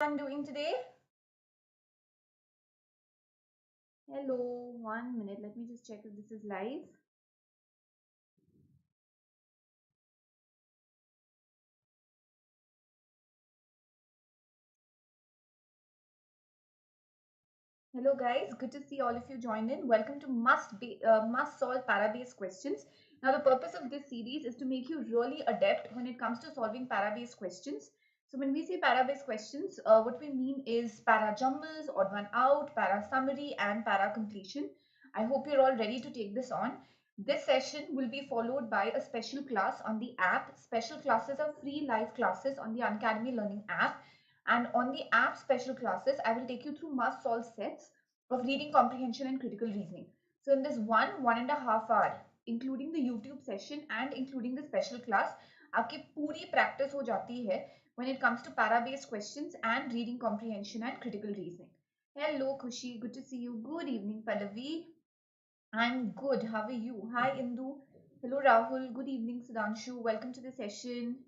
I'm doing today. Hello, 1 minute. Let me just check if this is live. Hello, guys. Good to see all of you join in. Welcome to Must Solve Para-based questions. Now, the purpose of this series is to make you really adept when it comes to solving para-based questions. So, when we say para-based questions, what we mean is para jumbles, odd one out, para summary, and para completion. I hope you're all ready to take this on. This session will be followed by a special class on the app. Special classes are free live classes on the Unacademy Learning app. And on the app special classes, I will take you through must solve sets of reading comprehension and critical reasoning. So in this 1.5 hour, including the YouTube session and including the special class, आपकी पूरी practice हो जाती है when it comes to para based questions and reading comprehension and critical reasoning. Hello Khushi, good to see you. Good evening Pallavi. I'm good. How are you? Hi Indu. Hello Rahul. Good evening Sudhanshu. Welcome to the session.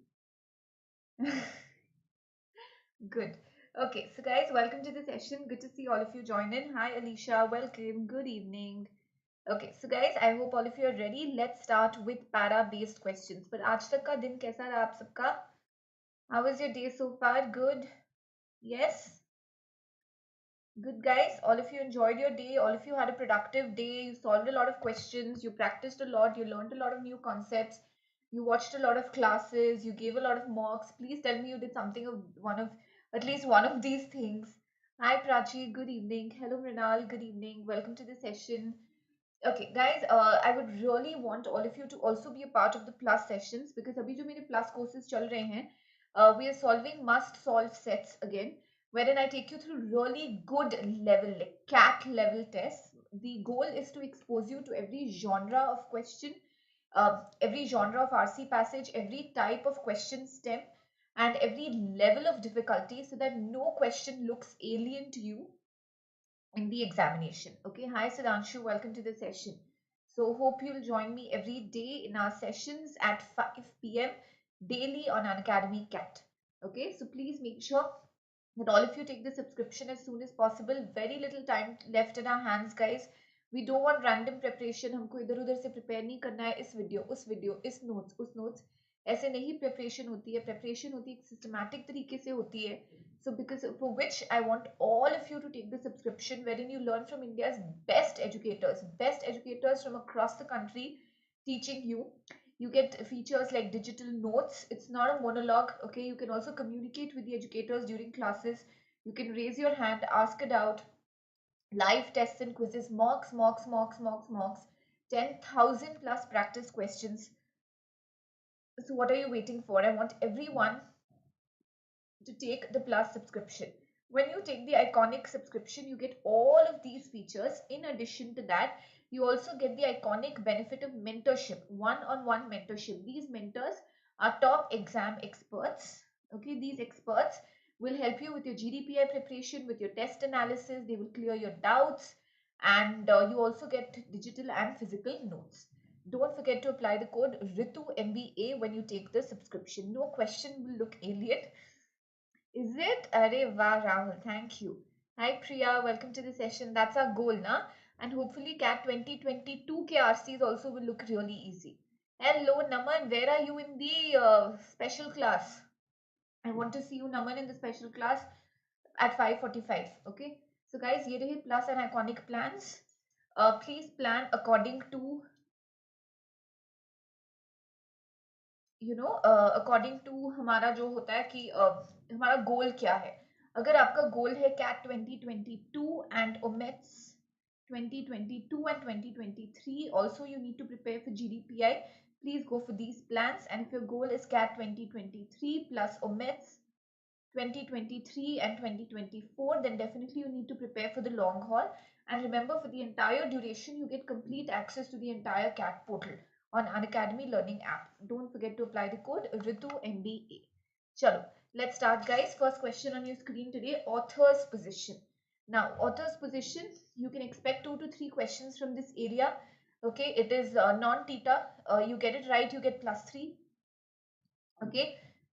Good. Okay, so guys, welcome to the session. Good to see all of you join in. Hi, Alicia. Welcome. Good evening. Okay, so guys, I hope all of you are ready. Let's start with para-based questions. But आज तक का दिन कैसा रहा आप सबका? How was your day so far? Good. Yes. Good guys. All of you enjoyed your day. All of you had a productive day. You solved a lot of questions. You practiced a lot. You learned a lot of new concepts. You watched a lot of classes. You gave a lot of mocks. Please tell me you did something of at least one of these things. Hi Prachi. Good evening. Hello Mrinal. Good evening. Welcome to the session. Okay, guys, I would really want all of you to also be a part of the plus sessions because अभी जो मेरे plus courses चल रहे हैं, we are solving must solve sets again, wherein I take you through really good level, like CAT level tests. The goal is to expose you to every genre of question, every genre of RC passage, every type of question stem, and every level of difficulty so that no question looks alien to you in the examination. Okay, hi Sudhanshu, welcome to the session. So hope you'll join me every day in our sessions at 5 p.m. daily on Unacademy CAT. Okay, so please make sure that all of you take the subscription as soon as possible. Very little time left in our hands, guys. We don't want random preparation. हमको इधर उधर से prepare नहीं करना है. इस video, इस notes, उस notes. ऐसे नहीं preparation होती है. Preparation होती है systematic तरीके से होती है. So because for which I want all of you to take the subscription wherein you learn from India's best educators from across the country teaching you. You get features like digital notes. It's not a monologue. Okay, you can also communicate with the educators during classes. You can raise your hand, ask a doubt, live tests and quizzes, mocks, 10,000 plus practice questions. So what are you waiting for? I want everyone to take the plus subscription. When you take the iconic subscription, you get all of these features. In addition to that, you also get the iconic benefit of mentorship, one-on-one mentorship. These mentors are top exam experts. Okay, these experts will help you with your GDPI preparation, with your test analysis. They will clear your doubts, and you also get digital and physical notes. Don't forget to apply the code Ritu MBA when you take the subscription. No question will look alien. Is it? Arey wow, Rahul. Thank you. Hi Priya, welcome to the session. That's our goal, na? And hopefully CAT 2022 KRCs also will look really easy. Hello Naman, where are you in the special class? I want to see you Naman in the special class at 5:45. Okay. So guys, ये रहे plus and iconic plans. Please plan according to according to हमारा जो होता है कि हमारा गोल क्या है. अगर आपका गोल है cat 2022 and ओमेट्स 2022 and 2023 also you need to prepare for GDPI. Please go for these plans, and if your goal is CAT 2023 plus OMETS 2023 and 2024, then definitely you need to prepare for the long haul. And remember, for the entire duration, you get complete access to the entire CAT portal on Unacademy Learning app. Don't forget to apply the code Ritu MBA. Chalo, let's start, guys. First question on your screen today: author's position. Now, author's position, you can expect 2 to 3 questions from this area. Okay, it is non-theta. You get it right, you get +3. Okay,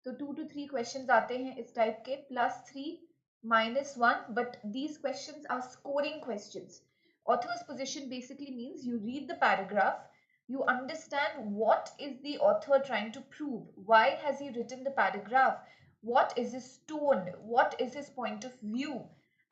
तो 2 to 3 questions आते हैं इस type के +3 -1, but these questions are scoring questions. Author's position basically means you read the paragraph, you understand what is the author trying to prove, why has he written the paragraph, what is his tone, what is his point of view,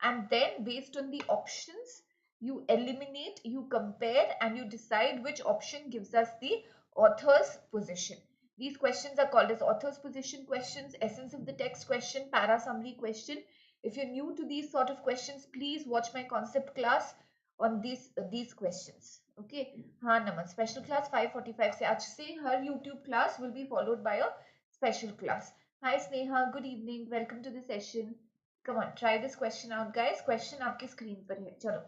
and then based on the options, you eliminate, you compare, and you decide which option gives us the author's position. These questions are called as author's position questions, essence of the text question, para summary question. If you're new to these sort of questions, please watch my concept class on these questions. Okay. हाँ नमन special class 5:45 से आज से her YouTube class will be followed by a special class. Hi Sneha, good evening. Welcome to the session. Come on, try this question out, guys. Question आपकी screen पर है. चलो.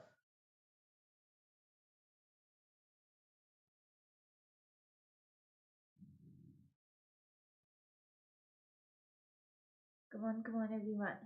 Come on, everyone.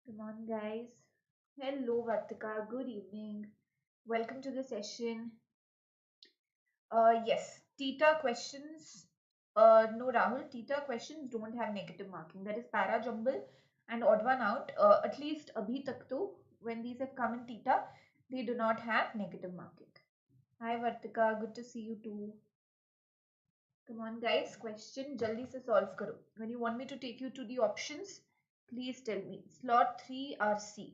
Come on, guys. Hello, Vartika. Good evening. Welcome to the session. Yes, Tita questions. No, Rahul, Tita questions don't have negative marking. That is para jumble and odd one out. At least abhi tak to, when these have come in Tita, they do not have negative marking. Hi, Vartika. Good to see you too. Come on, guys. Question jaldi se solve karo. When you want me to take you to the options, please tell me. Slot 3 RC.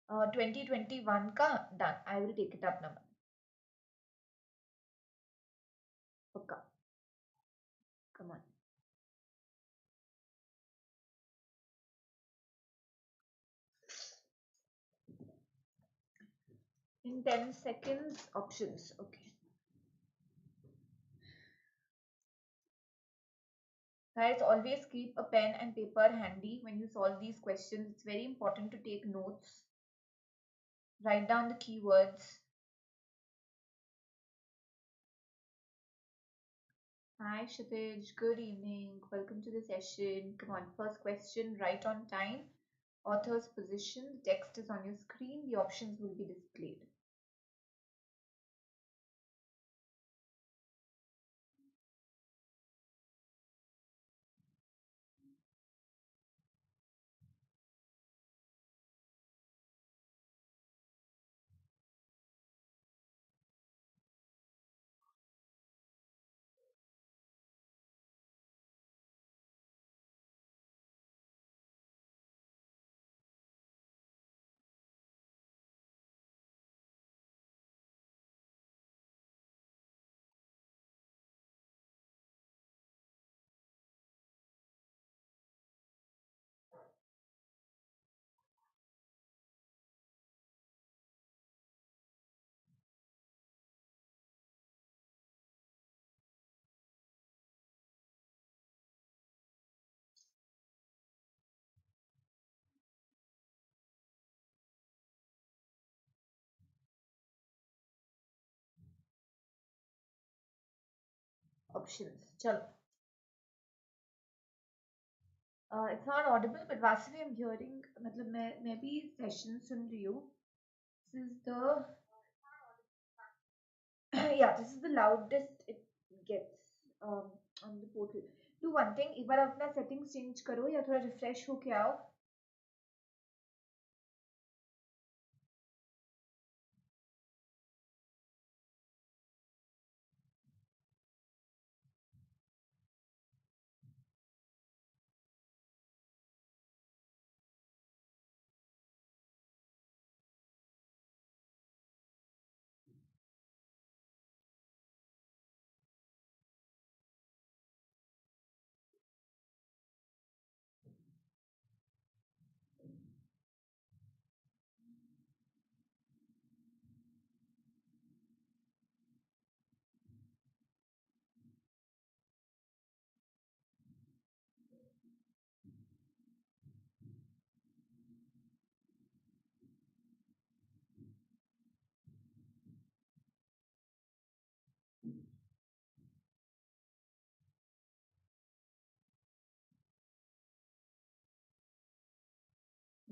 2021 ka done. I will take it up number. Okay. Come on. In 10 seconds, options. Okay. Guys, always keep a pen and paper handy when you solve these questions. It's very important to take notes. Write down the keywords. Hi, Kshitij. Good evening. Welcome to the session. Come on, first question, right on time. Author's position. The text is on your screen. The options will be displayed. Options. Chalo. It's not audible, but Vasavi, I'm hearing, मतलब मैं भी session सुन रही हूँ. This is the yeah, this is the loudest it gets on the portal. Do one thing, एक बार अपना settings change करो या थोड़ा refresh होके आओ.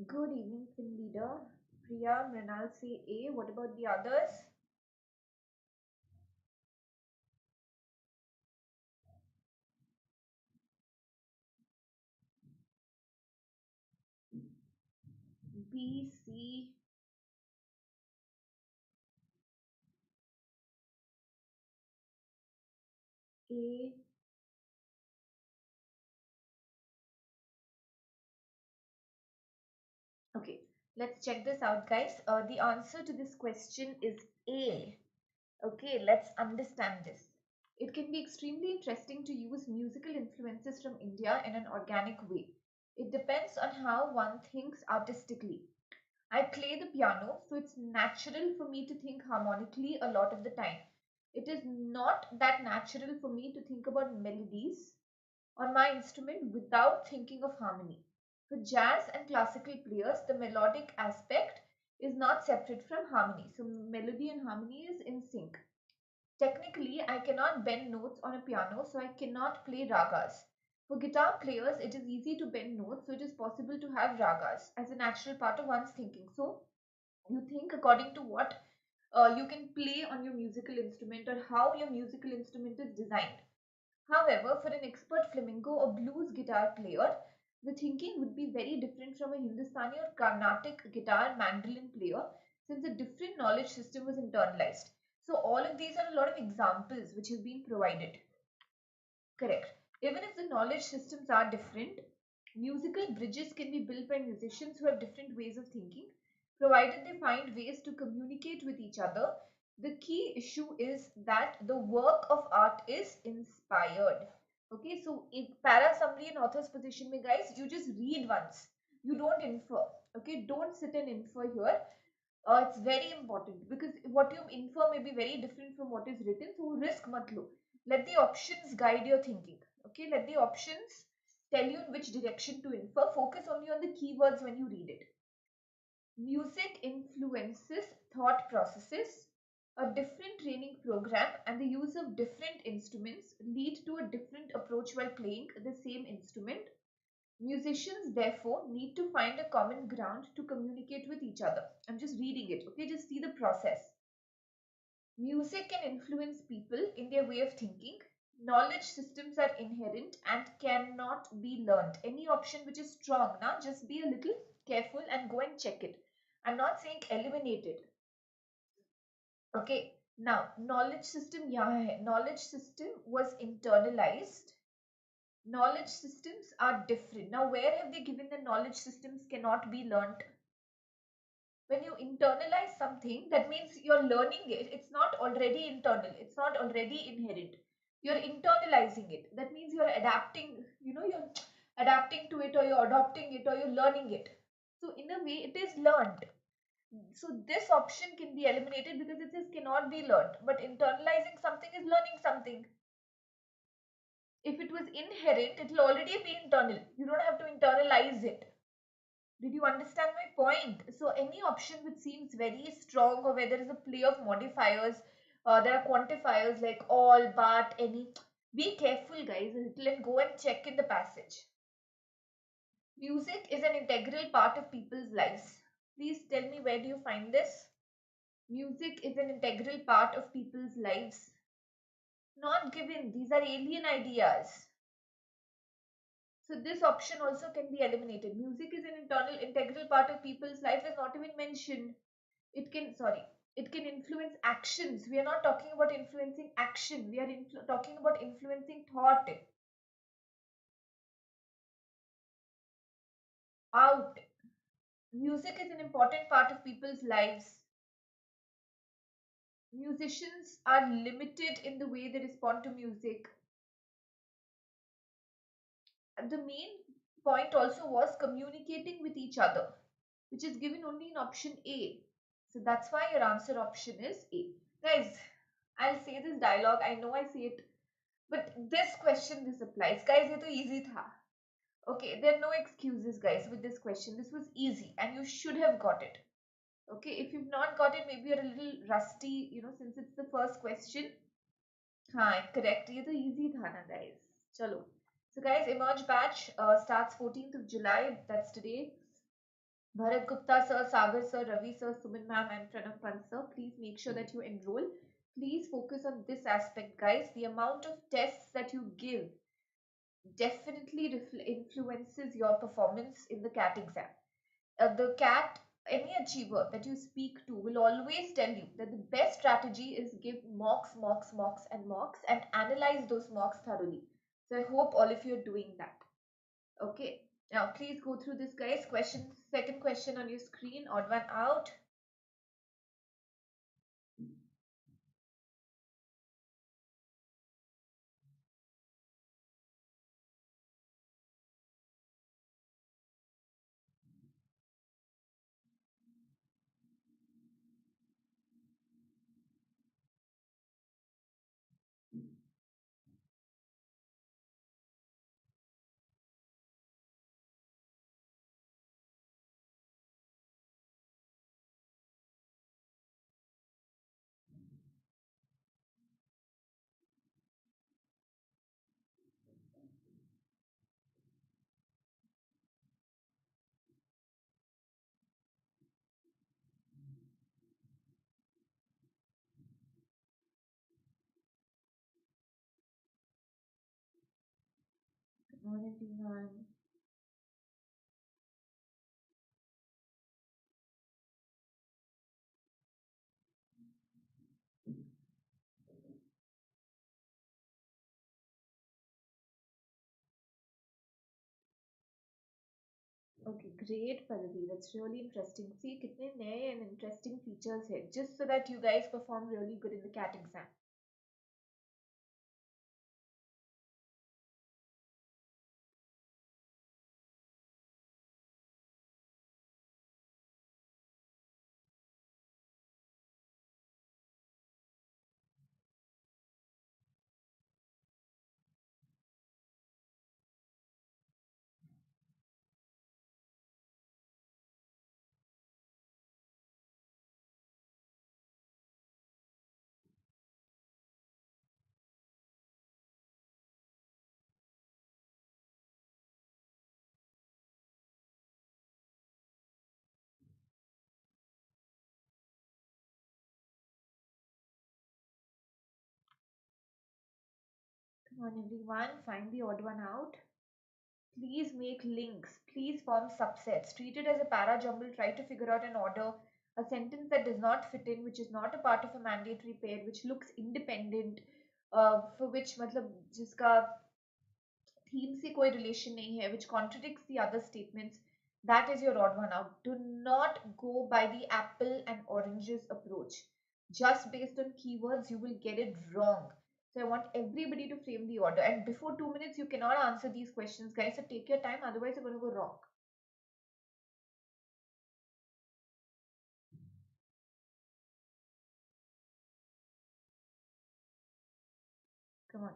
Good evening, Fin Leader. Priya, Mrinal say A. What about the others? B, C, A. Okay, let's check this out, guys. The answer to this question is A. Okay, let's understand this. It can be extremely interesting to use musical influences from India in an organic way. It depends on how one thinks artistically. I play the piano, so it's natural for me to think harmonically a lot of the time. It is not that natural for me to think about melodies on my instrument without thinking of harmony. For jazz and classical players, the melodic aspect is not separate from harmony. So, melody and harmony is in sync. Technically, I cannot bend notes on a piano, so I cannot play ragas. For guitar players, it is easy to bend notes, so it is possible to have ragas as a natural part of one's thinking. So, you think according to what you can play on your musical instrument or how your musical instrument is designed. However, for an expert flamenco or blues guitar player, the thinking would be very different from a Hindustani or Carnatic guitar mandolin player since a different knowledge system was internalized. So, all of these are a lot of examples which have been provided. Correct. Even if the knowledge systems are different, musical bridges can be built by musicians who have different ways of thinking, provided they find ways to communicate with each other. The key issue is that the work of art is inspired. Okay, so in para summary and author's position, mein guys, you just read once. You don't infer. Okay, don't sit and infer here. It's very important because what you infer may be very different from what is written. So risk mat lo. Let the options guide your thinking. Okay, let the options tell you in which direction to infer. Focus only on the keywords when you read it. Music influences thought processes. A different training program and the use of different instruments lead to a different approach while playing the same instrument. Musicians, therefore, need to find a common ground to communicate with each other. I'm just reading it, okay? Just see the process. Music can influence people in their way of thinking. Knowledge systems are inherent and cannot be learned. Any option which is strong, now just be a little careful and go and check it. I'm not saying eliminate it. Okay, now knowledge system, yeah, knowledge system was internalized. Knowledge systems are different. Now, where have they given the knowledge systems cannot be learnt? When you internalize something, that means you're learning it. It's not already internal. It's not already inherent. You're internalizing it. That means you're adapting, you're adapting to it or you're adopting it or you're learning it. So, in a way, it is learned. So, this option can be eliminated because it says cannot be learned. But internalizing something is learning something. If it was inherent, it will already be internal. You don't have to internalize it. Did you understand my point? So any option which seems very strong or where there is a play of modifiers, there are quantifiers like all, but, any. Be careful, guys. Let's go and check in the passage. Music is an integral part of people's lives. Please tell me, where do you find this? Music is an integral part of people's lives. Not given. These are alien ideas. So this option also can be eliminated. Music is an internal integral part of people's life is not even mentioned. It can, sorry, it can influence actions. We are not talking about influencing action. We are talking about influencing thought. Out. Music is an important part of people's lives. Musicians are limited in the way they respond to music. The main point also was communicating with each other, which is given only in option A. So that's why your answer option is A. Guys, I'll say this dialogue. I know I say it, but this question, this applies. Guys, ये तो easy था. Okay, there are no excuses, guys, with this question. This was easy and you should have got it. Okay, if you've not got it, maybe you're a little rusty, since it's the first question. हाँ, correct. ये तो easy था ना, guys. चलो. So, guys, Emerge batch starts 14th of July. That's today. Bharat Gupta sir, Sagar sir, Ravi sir, Suman ma'am, and Pranav Pant sir, please make sure that you enroll. Please focus on this aspect, guys. The amount of tests that you give definitely influences your performance in the CAT exam. The CAT, any achiever that you speak to will always tell you that the best strategy is give mocks, mocks, mocks, and mocks and analyze those mocks thoroughly. So I hope all of you are doing that. Okay. Now please go through this, guys. Second question on your screen, odd one out. Come on, everyone. Okay, great, Pallavi. That's really interesting. See, कितने नए and interesting features here, just so that you guys perform really good in the CAT exam. Come on, everyone. Find the odd one out. Please make links. Please form subsets. Treat it as a para jumble. Try to figure out an order. A sentence that does not fit in, which is not a part of a mandatory pair, which looks independent, for which मतलब जिसका theme से कोई relation नहीं है, which contradicts the other statements, that is your odd one out. Do not go by the apple and oranges approach. Just based on keywords, you will get it wrong. So I want everybody to frame the order. And before 2 minutes, you cannot answer these questions, guys. So take your time, otherwise you're going to go wrong. Come on.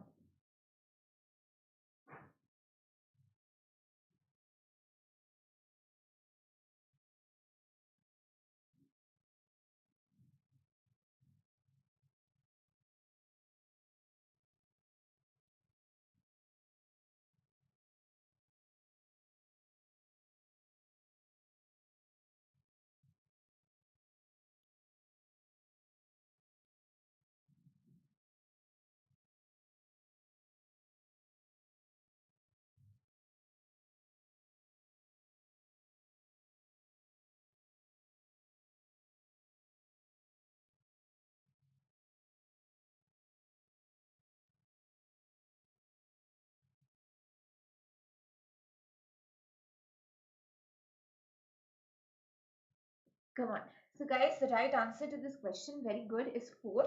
Come on. So guys, the right answer to this question, very good, is 4.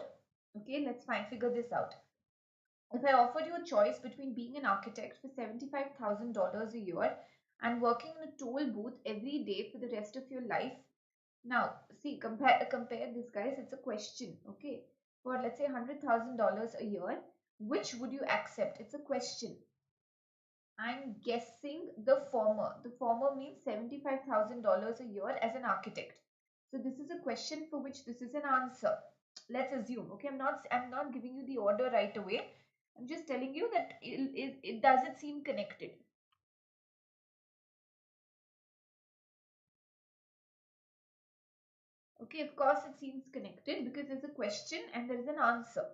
Okay, let's figure this out. If I offered you a choice between being an architect for $75,000 a year and working in a toll booth every day for the rest of your life, now see, compare this, guys. It's a question, okay? For let's say $100,000 a year, which would you accept? It's a question. I'm guessing the former. The former means $75,000 a year as an architect. So this is a question for which this is an answer. Let's assume. Okay, I'm not giving you the order right away. I'm just telling you that it doesn't seem connected. Okay, of course it seems connected because there's a question and there is an answer.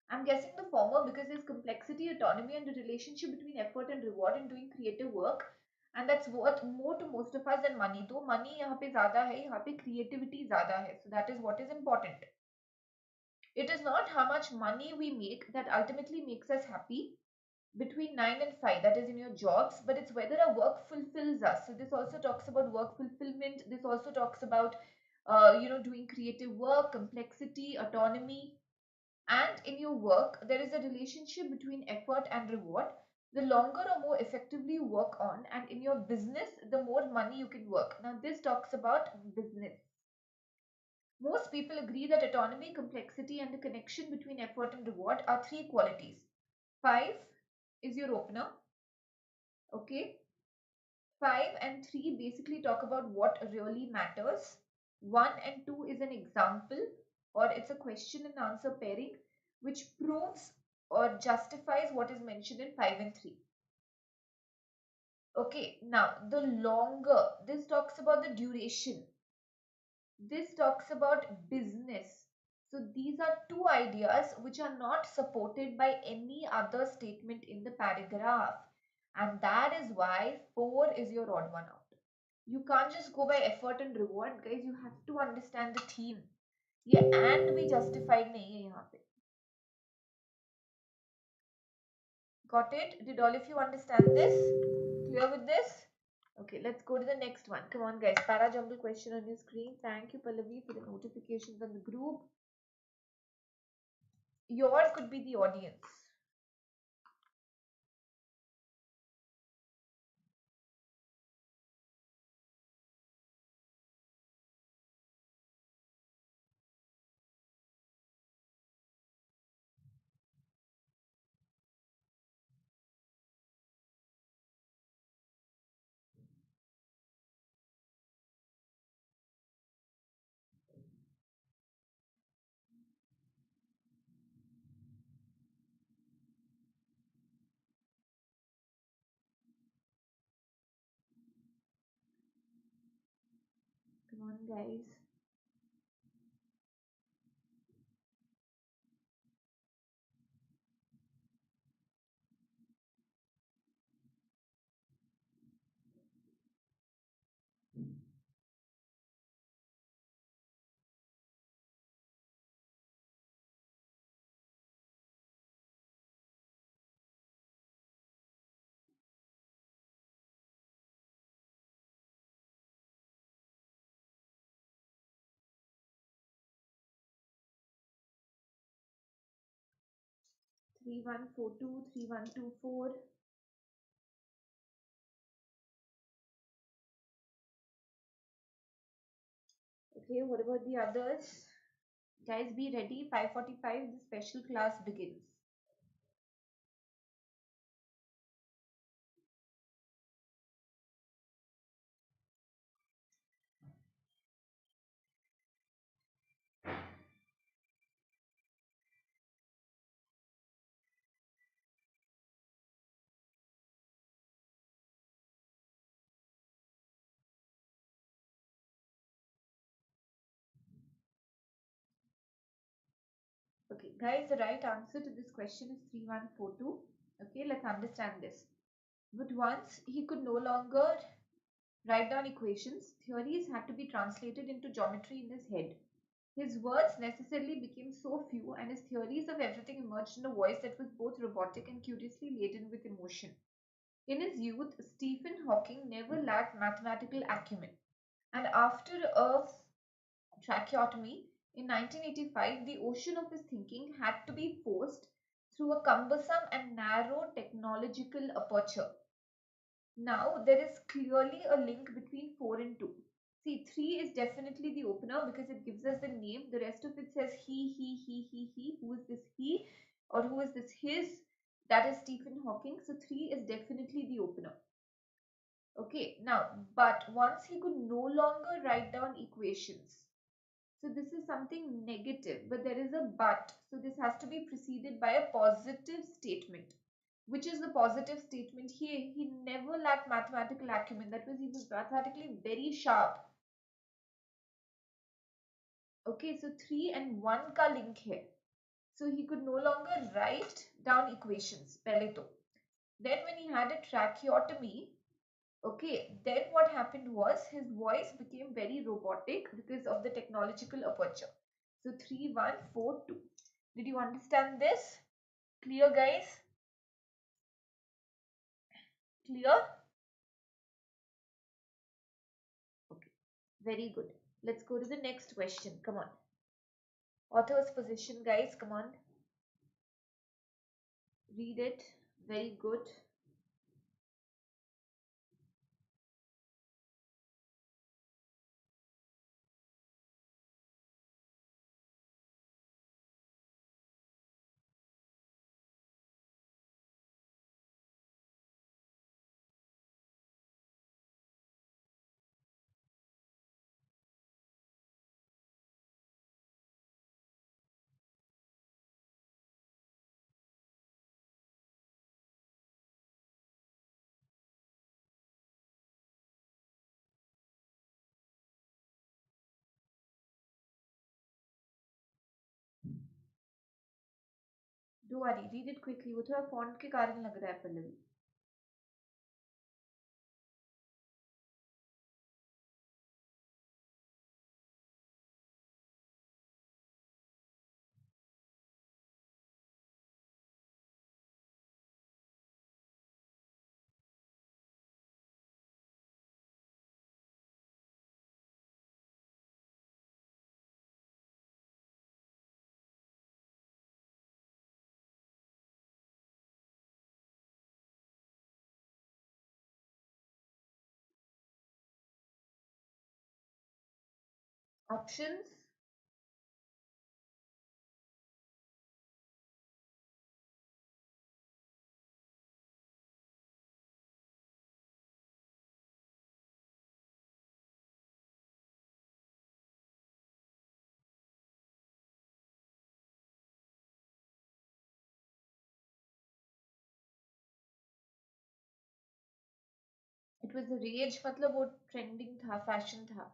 I'm guessing the former because there's complexity, autonomy, and the relationship between effort and reward in doing creative work. And that's worth more to most of us than money. Though money यहाँ पे ज़्यादा है, यहाँ पे creativity ज़्यादा है. So that is what is important. It is not how much money we make that ultimately makes us happy between 9 and 5, that is in your jobs, but it's whether our work fulfills us. So this also talks about work fulfillment. This also talks about, doing creative work, complexity, autonomy. And in your work, there is a relationship between effort and reward. The longer or more effectively you work on, and in your business, the more money you can work. Now, this talks about business. Most people agree that autonomy, complexity, and the connection between effort and reward are three qualities. 5 is your opener. Okay. 5 and 3 basically talk about what really matters. 1 and 2 is an example, or it's a question and answer pairing which proves or justifies what is mentioned in 5 and 3. Okay, now the longer, this talks about the duration. This talks about business. So these are two ideas which are not supported by any other statement in the paragraph. And that is why 4 is your odd one out. You can't just go by effort and reward, guys. You have to understand the theme. ये and भी justified नहीं है यहाँ पे. Got it? Did all of you understand this? Clear with this? Okay, let's go to the next one. Come on, guys. Para jumble question on your screen. Thank you, Pallavi, for the notifications on the group. Your could be the audience. Come on, guys. Three one four two 3124. Okay, what about the others? Guys, be ready. 5:45, the special class begins. Okay, guys, the right answer to this question is 3142. Okay, let's understand this. But once he could no longer write down equations, theories had to be translated into geometry in his head. His words necessarily became so few, and his theories of everything emerged in a voice that was both robotic and curiously laden with emotion. In his youth, Stephen Hawking never lacked mathematical acumen, and after a tracheotomy in 1985, the ocean of his thinking had to be forced through a cumbersome and narrow technological aperture. Now, there is clearly a link between 4 and 2. See, 3 is definitely the opener because it gives us the name. The rest of it says he. Who is this he? Or who is this his? That is Stephen Hawking. So 3 is definitely the opener. Okay, now, but once he could no longer write down equations. So this is something negative, but there is a but. So this has to be preceded by a positive statement. Which is the positive statement here? He never lacked mathematical acumen. That was, he was mathematically very sharp. Okay, so 3 and 1 का link है. So he could no longer write down equations. पहले तो. Then when he had a tracheotomy, okay, then what happened was his voice became very robotic because of the technological aperture. So 3142. Did you understand this? Clear, guys? Clear? Okay, very good. Let's go to the next question. Come on. Author's position, guys. Come on. Read it. Very good. Do worry. Read it quickly. वो थोड़ा font के कारण लग रहा है Pallavi. Options. It was a rage. मतलब वो trending था, fashion था.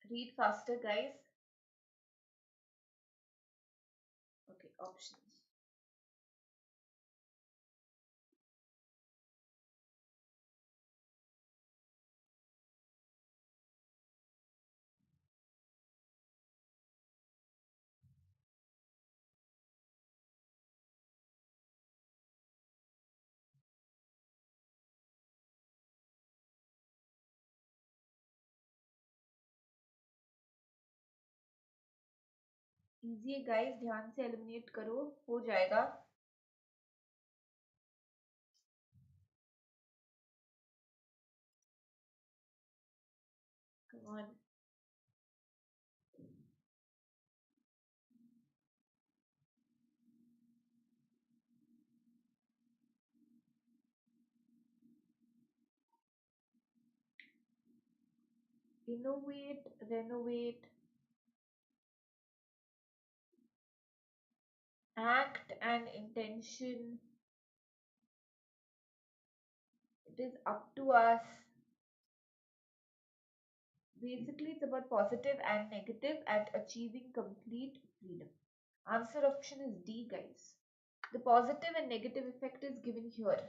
Read faster, guys. Okay, options. Easy है guys, ध्यान से eliminate करो, हो जाएगा. Come on. Innovate, renovate, act and intention. It is up to us. Basically, it's about positive and negative and achieving complete freedom. Answer option is D, guys. The positive and negative effect is given here.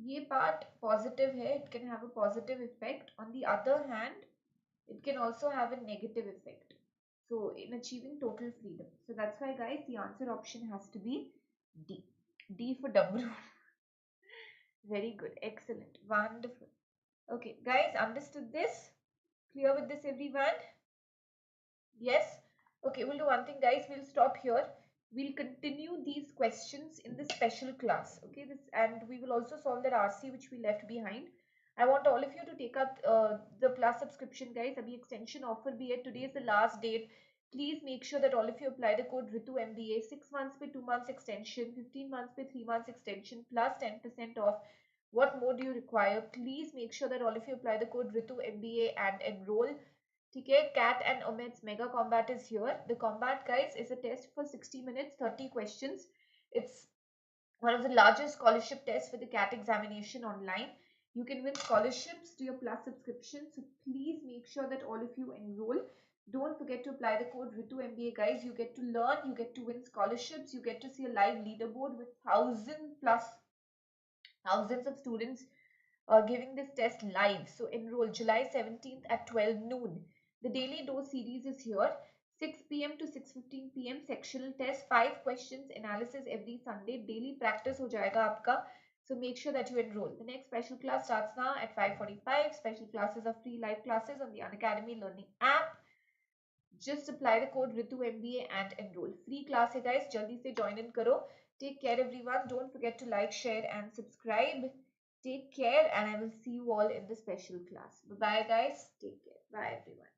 ये part positive है, it can have a positive effect. On the other hand, it can also have a negative effect. So in achieving total freedom. So that's why, guys, the answer option has to be D. D for dumb. Very good. Excellent. Wonderful. Okay, guys, understood this? Clear with this, everyone? Yes? Okay, we'll do one thing, guys. We'll stop here. we'll continue these questions in the special class. Okay, this, and we will also solve that RC which we left behind. I want all of you to take up the plus subscription, guys. Abhi extension offer bhi hai. Today is the last date. Please make sure that all of you apply the code Ritu MBA. 6 months पे 2 months extension, 15 months पे 3 months extension, plus 10% off. What more do you require? Please make sure that all of you apply the code Ritu MBA and enroll. Okay, Cat and Omit's mega combat is here. The combat, guys, is a test for 60 minutes, 30 questions. It's one of the largest scholarship tests for the CAT examination online. You can win scholarships to your plus subscription. So please make sure that all of you enroll. Don't forget to apply the code Ritu MBA, guys. You get to learn, you get to win scholarships, you get to see a live leaderboard with thousands of students giving this test live. So enroll July 17th at 12 noon. The daily dose series is here. 6 p.m. to 6:15 p.m. sectional test, 5 questions analysis every Sunday. Daily practice ho jayega aapka. So make sure that you enroll. The next special class starts now at 5:45. Special classes are free live classes on the Unacademy Learning app. Just apply the code Ritu MBA and enroll. Free class hai guys. Jaldi se join in karo. Take care everyone. Don't forget to like, share and subscribe. Take care and I will see you all in the special class. Bye bye guys. Take care. Bye everyone.